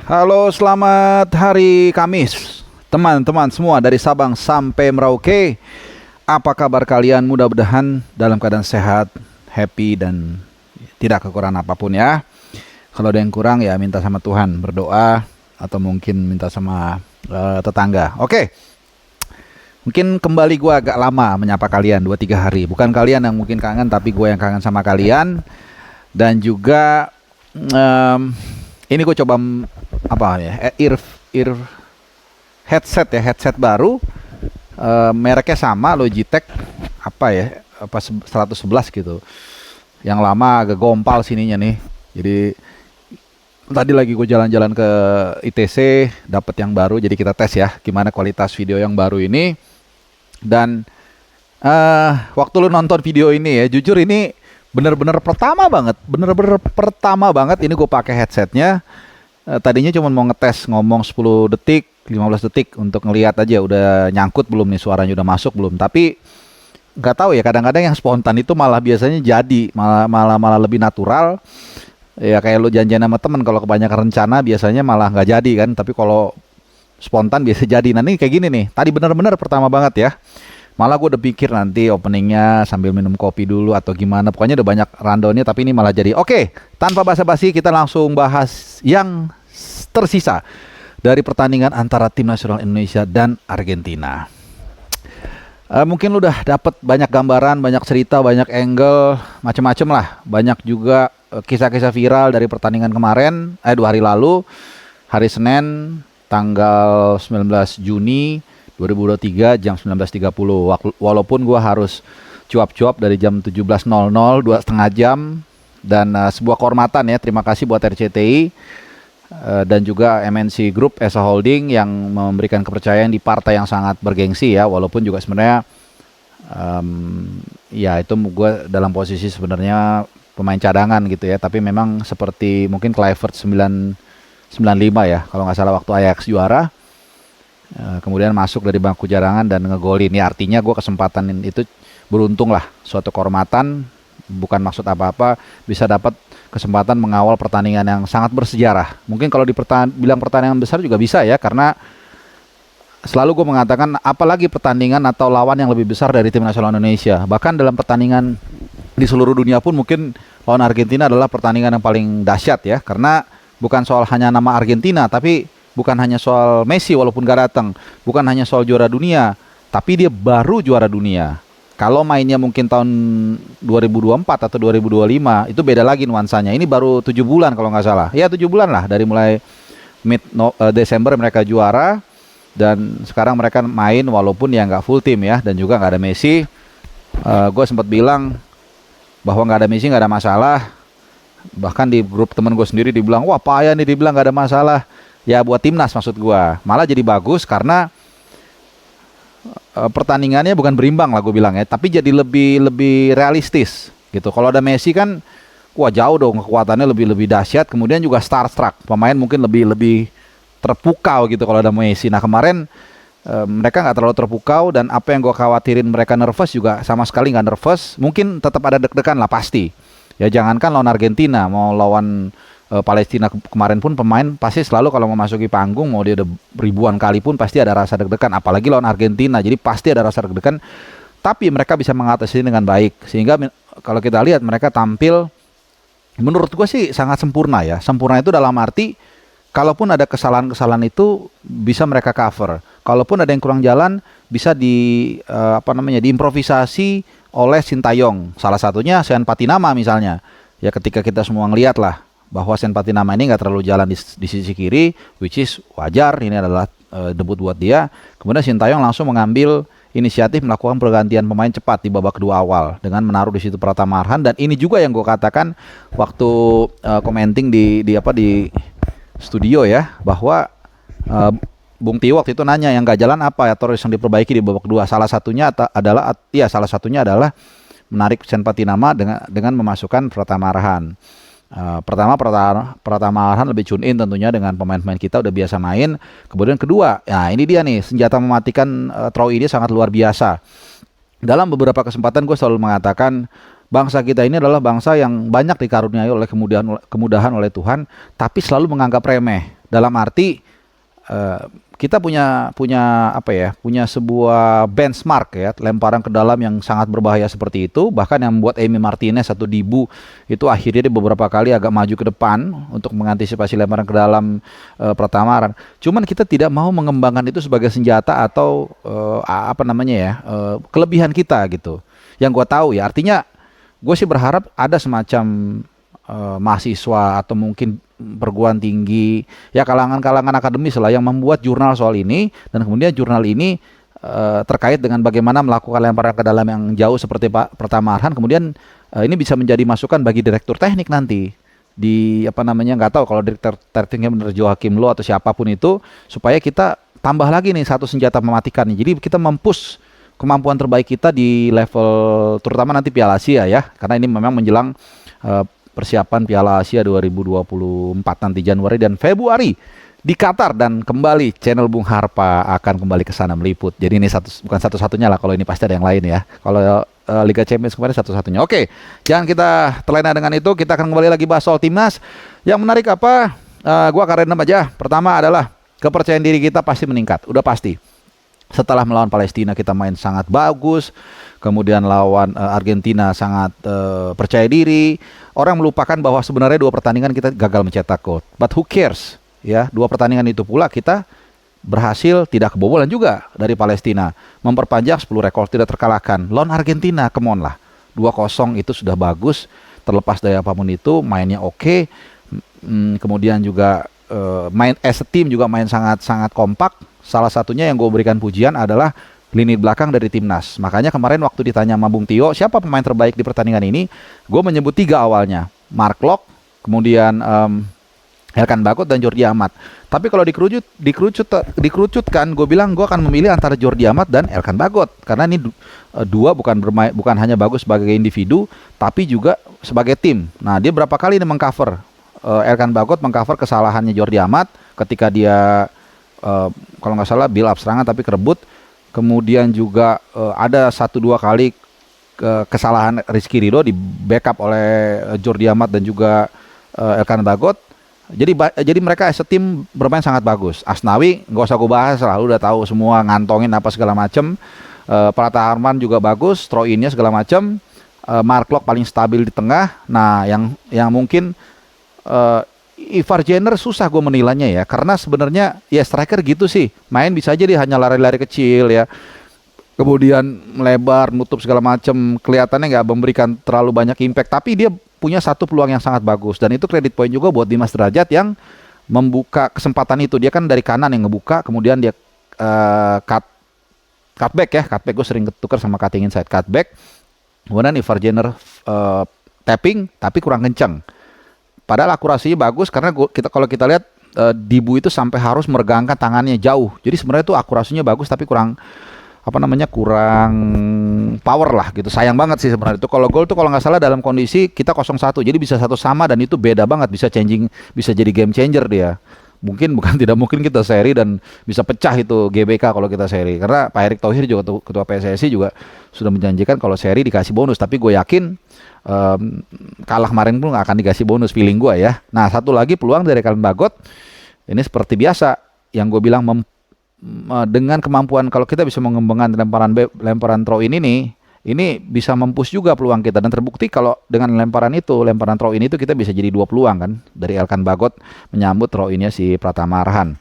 Halo, selamat hari Kamis. Teman-teman semua dari Sabang sampai Merauke. Apa kabar kalian? Mudah-mudahan dalam keadaan sehat, happy, dan tidak kekurangan apapun ya. Kalau ada yang kurang ya minta sama Tuhan, berdoa, atau mungkin minta sama tetangga. Oke, mungkin kembali gue agak lama menyapa kalian, 2-3 hari. Bukan kalian yang mungkin kangen, tapi gue yang kangen sama kalian. Dan juga ini gue coba apa ya, ear headset baru, mereknya sama, Logitech, apa ya, apa 111 gitu. Yang lama agak gompal sininya nih. Jadi tadi lagi gue jalan-jalan ke ITC, dapet yang baru, jadi kita tes ya gimana kualitas video yang baru ini. Dan waktu lu nonton video ini ya, jujur ini bener-bener pertama banget ini gue pakai headsetnya. Tadinya cuma mau ngetes ngomong 10 detik, 15 detik untuk ngelihat aja udah nyangkut belum nih, suaranya udah masuk belum. Tapi nggak tahu ya, kadang-kadang yang spontan itu malah biasanya jadi malah lebih natural. Ya kayak lu janjian sama temen, kalau kebanyakan rencana biasanya malah nggak jadi kan. Tapi kalau spontan biasa jadi. Nah ini kayak gini nih, tadi bener-bener pertama banget ya. Malah gue udah pikir nanti openingnya sambil minum kopi dulu atau gimana. Pokoknya udah banyak rundownnya, tapi ini malah jadi. Oke, tanpa basa-basi kita langsung bahas yang tersisa dari pertandingan antara tim nasional Indonesia dan Argentina. Mungkin lu udah dapet banyak gambaran, banyak cerita, banyak angle, macem-macem lah. Banyak juga kisah-kisah viral dari pertandingan kemarin, 2 hari lalu, hari Senin, tanggal 19 Juni 2023 jam 19.30. Walaupun gua harus cuap-cuap dari jam 17.00, 2,5 jam. Dan sebuah kehormatan ya, terima kasih buat RCTI dan juga MNC Group Esa Holding yang memberikan kepercayaan di partai yang sangat bergengsi ya. Walaupun juga sebenarnya ya itu gue dalam posisi sebenarnya pemain cadangan gitu ya. Tapi memang seperti mungkin Kluivert 95 ya, kalau nggak salah, waktu Ajax juara. Kemudian masuk dari bangku cadangan dan ngegolin. Ya artinya gue kesempatan itu beruntung lah, suatu kehormatan, bukan maksud apa-apa, bisa dapat kesempatan mengawal pertandingan yang sangat bersejarah. Mungkin kalau bilang pertandingan besar juga bisa ya, karena selalu gue mengatakan apalagi pertandingan atau lawan yang lebih besar dari tim nasional Indonesia. Bahkan dalam pertandingan di seluruh dunia pun mungkin lawan Argentina adalah pertandingan yang paling dahsyat ya, karena bukan soal hanya nama Argentina, tapi bukan hanya soal Messi walaupun gak datang, bukan hanya soal juara dunia, tapi dia baru juara dunia. Kalau mainnya mungkin tahun 2024 atau 2025 itu beda lagi nuansanya. Ini baru 7 bulan kalau nggak salah. Ya 7 bulan lah dari mulai Desember mereka juara, dan sekarang mereka main walaupun ya nggak full tim ya, dan juga nggak ada Messi. Gue sempat bilang bahwa nggak ada Messi nggak ada masalah. Bahkan di grup temen gue sendiri dibilang, wah payah nih dibilang nggak ada masalah. Ya buat timnas maksud gua, malah jadi bagus karena pertandingannya bukan berimbang lah gue bilang ya, tapi jadi lebih realistis gitu. Kalau ada Messi kan, wah jauh dong kekuatannya, lebih dahsyat. Kemudian juga starstruck, pemain mungkin lebih terpukau gitu kalau ada Messi. Nah kemarin mereka nggak terlalu terpukau, dan apa yang gue khawatirin mereka nervous juga sama sekali nggak nervous. Mungkin tetap ada deg-degan lah pasti. Ya jangankan lawan Argentina, mau lawan Palestina kemarin pun pemain pasti selalu kalau memasuki panggung, mau dia udah ribuan kali pun pasti ada rasa deg-degan, apalagi lawan Argentina, jadi pasti ada rasa deg-degan. Tapi mereka bisa mengatasi dengan baik, sehingga kalau kita lihat mereka tampil menurut gue sih sangat sempurna ya. Sempurna itu dalam arti kalaupun ada kesalahan-kesalahan itu bisa mereka cover, kalaupun ada yang kurang jalan bisa diimprovisasi oleh Sintayong, salah satunya Sean Patinama misalnya ya. Ketika kita semua ngelihat lah bahwa Sen Patinama ini nggak terlalu jalan di sisi kiri, which is wajar, ini adalah debut buat dia. Kemudian Sintayong langsung mengambil inisiatif melakukan pergantian pemain cepat di babak kedua awal dengan menaruh di situ Pratama Arhan. Dan ini juga yang gue katakan waktu commenting di studio ya, bahwa Bung Tio waktu itu nanya yang nggak jalan apa ya, atau yang diperbaiki di babak kedua. Salah satunya adalah menarik Sen Patinama dengan memasukkan Pratama Arhan. Pratama Arhan lebih tune in tentunya dengan pemain-pemain kita, udah biasa main. Kemudian kedua, nah ini dia nih, senjata mematikan Troy ini sangat luar biasa. Dalam beberapa kesempatan gue selalu mengatakan bangsa kita ini adalah bangsa yang banyak dikaruniai oleh kemudahan oleh Tuhan, tapi selalu menganggap remeh Dalam arti kita punya apa ya? Punya sebuah benchmark ya, lemparan ke dalam yang sangat berbahaya seperti itu. Bahkan yang membuat Emi Martinez atau Dibu itu akhirnya dia beberapa kali agak maju ke depan untuk mengantisipasi lemparan ke dalam Pratama Arhan. Cuman kita tidak mau mengembangkan itu sebagai senjata atau apa namanya ya, kelebihan kita gitu. Yang gua tahu ya, artinya gue sih berharap ada semacam mahasiswa atau mungkin perguruan tinggi ya, kalangan-kalangan akademis lah yang membuat jurnal soal ini, dan kemudian jurnal ini terkait dengan bagaimana melakukan lemparan ke dalam yang jauh seperti Pak Pratama Arhan. Kemudian ini bisa menjadi masukan bagi direktur teknik nanti di apa namanya, nggak tahu kalau direktur tekniknya benar Joachim Low atau siapapun itu, supaya kita tambah lagi nih satu senjata mematikan nih. Jadi kita mempush kemampuan terbaik kita di level terutama nanti Piala Asia ya, karena ini memang menjelang persiapan Piala Asia 2024 nanti Januari dan Februari di Qatar, dan kembali channel Bung Harpa akan kembali ke sana meliput. Jadi ini bukan satu-satunya lah, kalau ini pasti ada yang lain ya. Kalau Liga Champions kemarin satu-satunya. Oke, jangan kita terlena dengan itu. Kita akan kembali lagi bahas soal timnas. Yang menarik apa? Gua akan random aja. Pertama adalah kepercayaan diri kita pasti meningkat. Udah pasti. Setelah melawan Palestina kita main sangat bagus, kemudian lawan Argentina sangat percaya diri. Orang melupakan bahwa sebenarnya 2 pertandingan kita gagal mencetak gol. But who cares? Ya, 2 pertandingan itu pula kita berhasil tidak kebobolan juga dari Palestina. Memperpanjang 10 rekor tidak terkalahkan. Lawan Argentina, come on lah. 2-0 itu sudah bagus. Terlepas dari apapun itu, mainnya oke. Kemudian juga main as a team juga main sangat-sangat kompak. Salah satunya yang gue berikan pujian adalah lini belakang dari timnas. Makanya kemarin waktu ditanya sama Bung Tio, siapa pemain terbaik di pertandingan ini, gue menyebut 3 awalnya. Mark Locke, kemudian Elkan Bagot dan Jordi Amat. Tapi kalau dikerucutkan, gue bilang gue akan memilih antara Jordi Amat dan Elkan Bagot, karena ini dua bukan hanya bagus sebagai individu, tapi juga sebagai tim. Nah, dia berapa kali ini mengcover, Elkan Bagot mengcover kesalahannya Jordi Amat ketika dia kalau nggak salah build up serangan tapi kerebut. Kemudian juga ada 1-2 kali kesalahan Rizky Ridho di backup oleh Jordi Amat dan juga Elkan Bagot. Jadi mereka as a team bermain sangat bagus. Asnawi nggak usah gue bahas lah, lu udah tahu semua, ngantongin apa segala macem. Pratama Arhan juga bagus, throw in-nya segala macem. Mark Locke paling stabil di tengah. Nah, yang mungkin Ivar Jenner susah gue menilainya ya, karena sebenarnya ya striker gitu sih, main bisa aja dia hanya lari-lari kecil ya, kemudian melebar, nutup segala macem, kelihatannya nggak memberikan terlalu banyak impact, tapi dia punya satu peluang yang sangat bagus, dan itu kredit poin juga buat Dimas Derajat yang membuka kesempatan itu. Dia kan dari kanan yang ngebuka, kemudian dia cutback ya, cutback gue sering ketukar sama cutting inside, cutback, kemudian Ivar Jenner tapping tapi kurang kencang. Padahal akurasinya bagus, karena kalau kita lihat Dibu itu sampai harus meregangkan tangannya jauh. Jadi sebenarnya itu akurasinya bagus tapi kurang power lah gitu. Sayang banget sih sebenarnya itu. Kalau gol tuh kalau nggak salah dalam kondisi kita 0-1, jadi bisa 1 sama, dan itu beda banget, bisa jadi game changer dia. Tidak mungkin kita seri dan bisa pecah itu GBK kalau kita seri. Karena Pak Erick Thohir juga ketua PSSI juga sudah menjanjikan kalau seri dikasih bonus, tapi gue yakin kalah kemarin pun nggak akan dikasih bonus, feeling gue ya. Nah, satu lagi peluang dari Elkan Bagot ini seperti biasa yang gue bilang, dengan kemampuan kalau kita bisa mengembangkan lemparan throw ini bisa mempush juga peluang kita, dan terbukti kalau dengan lemparan throw ini itu kita bisa jadi 2 peluang kan dari Elkan Bagot menyambut throw innya si Pratama Arhan.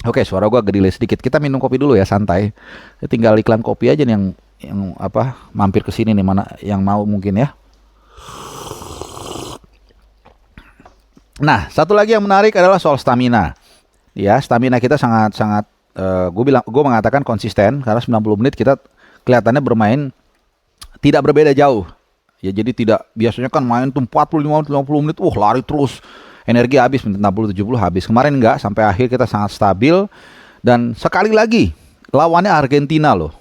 Oke, suara gue gede sedikit. Kita minum kopi dulu ya, santai. Tinggal iklan kopi aja nih yang mampir ke sini nih, mana yang mau mungkin ya. Nah, satu lagi yang menarik adalah soal stamina. Ya, stamina kita sangat gue mengatakan konsisten, karena 90 menit kita kelihatannya bermain tidak berbeda jauh. Ya, jadi tidak, biasanya kan main tuh 45-50 menit, lari terus, energi habis, 60-70 habis. Kemarin enggak, sampai akhir kita sangat stabil, dan sekali lagi lawannya Argentina loh.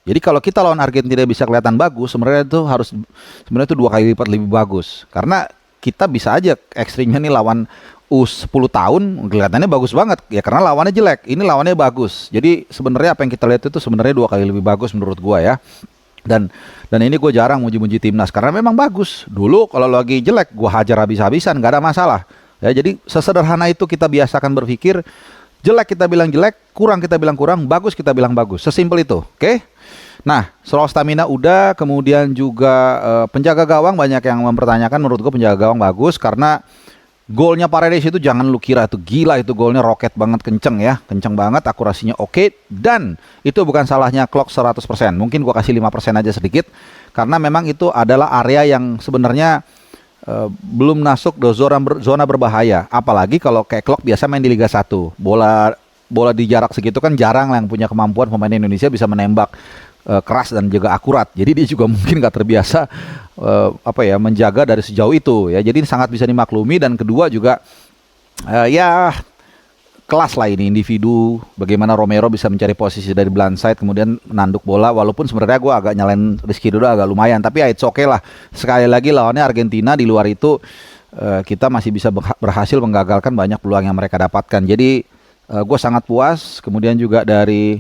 Jadi kalau kita lawan Argentina bisa kelihatan bagus, sebenarnya itu 2 kali lipat lebih bagus. Karena kita bisa aja ekstrimnya nih lawan U10 tahun kelihatannya bagus banget ya, karena lawannya jelek. Ini lawannya bagus. Jadi sebenarnya apa yang kita lihat itu sebenarnya 2 kali lebih bagus menurut gua ya. Dan ini gue jarang muji-muji timnas karena memang bagus. Dulu kalau lagi jelek gua hajar habis-habisan, nggak ada masalah. Ya, jadi sesederhana itu kita biasakan berpikir, jelek kita bilang jelek, kurang kita bilang kurang, bagus kita bilang bagus. Sesimpel itu, oke? Nah, soal stamina udah, kemudian juga penjaga gawang banyak yang mempertanyakan. Menurut gue penjaga gawang bagus karena golnya Paredes itu jangan lu kira itu gila, itu golnya roket banget, kenceng ya, kenceng banget, akurasinya oke, dan itu bukan salahnya Klok 100%. Mungkin gua kasih 5% aja sedikit karena memang itu adalah area yang sebenarnya belum masuk ke zona berbahaya. Apalagi kalau kayak Klok biasa main di Liga 1. Bola di jarak segitu kan jarang lah yang punya kemampuan pemain Indonesia bisa menembak keras dan juga akurat. Jadi dia juga mungkin nggak terbiasa menjaga dari sejauh itu ya. Jadi sangat bisa dimaklumi, dan kedua juga ya kelas lah ini individu, bagaimana Romero bisa mencari posisi dari blind side kemudian menanduk bola, walaupun sebenarnya gue agak nyalain Rizky Ridho agak lumayan, tapi ya it's okay lah. Sekali lagi lawannya Argentina, di luar itu kita masih bisa berhasil menggagalkan banyak peluang yang mereka dapatkan. Jadi gue sangat puas. Kemudian juga dari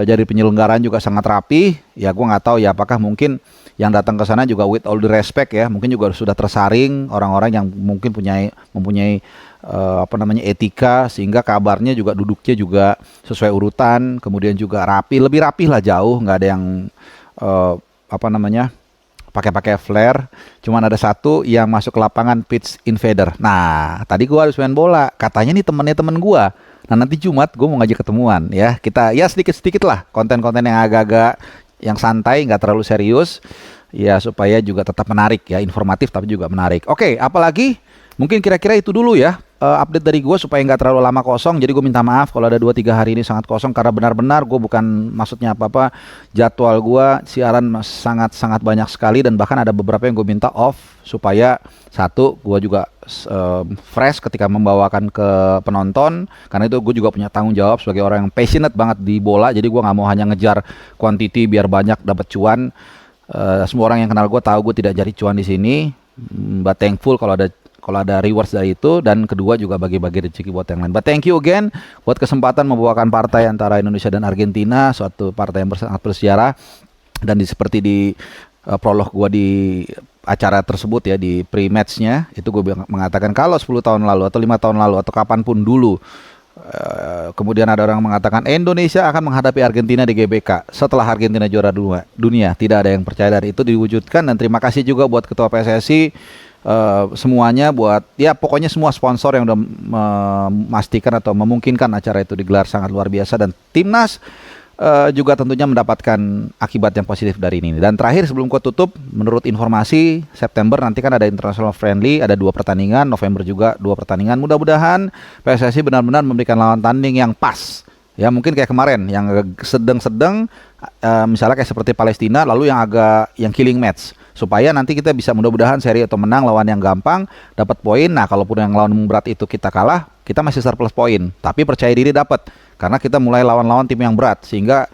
penyelenggaraan juga sangat rapi. Ya gue nggak tahu ya apakah mungkin yang datang ke sana juga with all the respect ya, mungkin juga sudah tersaring orang-orang yang mungkin mempunyai etika, sehingga kabarnya juga duduknya juga sesuai urutan, kemudian juga rapi, lebih rapi lah jauh, nggak ada yang pakai flare. Cuman ada satu yang masuk ke lapangan pitch invader. Nah, tadi gua harus main bola, katanya nih temen gua. Nah, nanti Jumat gue mau ngajak ketemuan ya. Kita ya sedikit-sedikit lah konten-konten yang agak-agak yang santai, nggak terlalu serius. Ya supaya juga tetap menarik ya, informatif tapi juga menarik. Oke, apalagi mungkin kira-kira itu dulu ya update dari gue supaya nggak terlalu lama kosong. Jadi gue minta maaf kalau ada 2-3 hari ini sangat kosong, karena benar-benar gue bukan maksudnya apa-apa. Jadwal gue siaran sangat banyak sekali, dan bahkan ada beberapa yang gue minta off supaya satu gue juga fresh ketika membawakan ke penonton, karena itu gue juga punya tanggung jawab sebagai orang yang passionate banget di bola. Jadi gue nggak mau hanya ngejar quantity biar banyak dapat cuan. Semua orang yang kenal gue tahu gue tidak cari cuan di sini, but thankful kalau ada rewards dari itu, dan kedua juga bagi-bagi rezeki buat yang lain. But thank you again buat kesempatan membawakan partai antara Indonesia dan Argentina, suatu partai yang sangat bersejarah, dan seperti di prolog gue di acara tersebut ya, di pre-matchnya itu gue mengatakan kalau 10 tahun lalu atau 5 tahun lalu atau kapanpun dulu kemudian ada orang mengatakan Indonesia akan menghadapi Argentina di GBK setelah Argentina juara dunia, tidak ada yang percaya, dari itu diwujudkan. Dan terima kasih juga buat Ketua PSSI, semuanya, buat ya pokoknya semua sponsor yang udah memastikan atau memungkinkan acara itu digelar sangat luar biasa, dan timnas juga tentunya mendapatkan akibat yang positif dari ini. Dan terakhir sebelum gua tutup, menurut informasi September nanti kan ada international friendly, ada 2 pertandingan, November juga 2 pertandingan. Mudah-mudahan PSSI benar-benar memberikan lawan tanding yang pas. Ya mungkin kayak kemarin yang sedang-sedang, misalnya kayak seperti Palestina, lalu yang killing match, supaya nanti kita bisa mudah-mudahan seri atau menang lawan yang gampang, dapat poin. Nah, kalaupun yang lawan berat itu kita kalah, kita masih surplus poin, tapi percaya diri dapat, karena kita mulai lawan-lawan tim yang berat, sehingga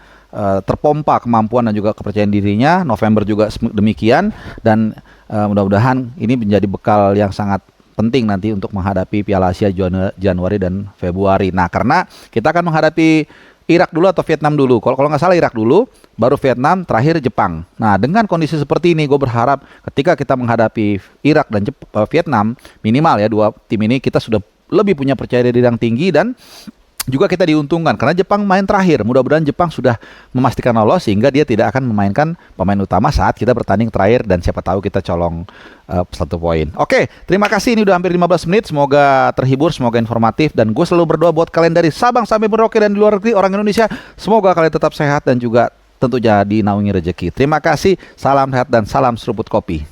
terpompa kemampuan dan juga kepercayaan dirinya. November juga demikian, dan mudah-mudahan ini menjadi bekal yang sangat penting nanti untuk menghadapi Piala Asia Januari dan Februari. Nah, karena kita akan menghadapi Irak dulu atau Vietnam dulu. Kalau nggak salah Irak dulu, baru Vietnam, terakhir Jepang. Nah, dengan kondisi seperti ini, gue berharap ketika kita menghadapi Irak dan Vietnam, minimal ya 2 tim ini kita sudah lebih punya percaya diri yang tinggi, dan juga kita diuntungkan karena Jepang main terakhir. Mudah-mudahan Jepang sudah memastikan lolos sehingga dia tidak akan memainkan pemain utama saat kita bertanding terakhir, dan siapa tahu kita colong 1 poin. Oke, terima kasih, ini udah hampir 15 menit. Semoga terhibur, semoga informatif, dan gue selalu berdoa buat kalian dari Sabang sampai Merauke dan di luar negeri, orang Indonesia. Semoga kalian tetap sehat dan juga tentunya dinaungi rezeki. Terima kasih, salam sehat dan salam seruput kopi.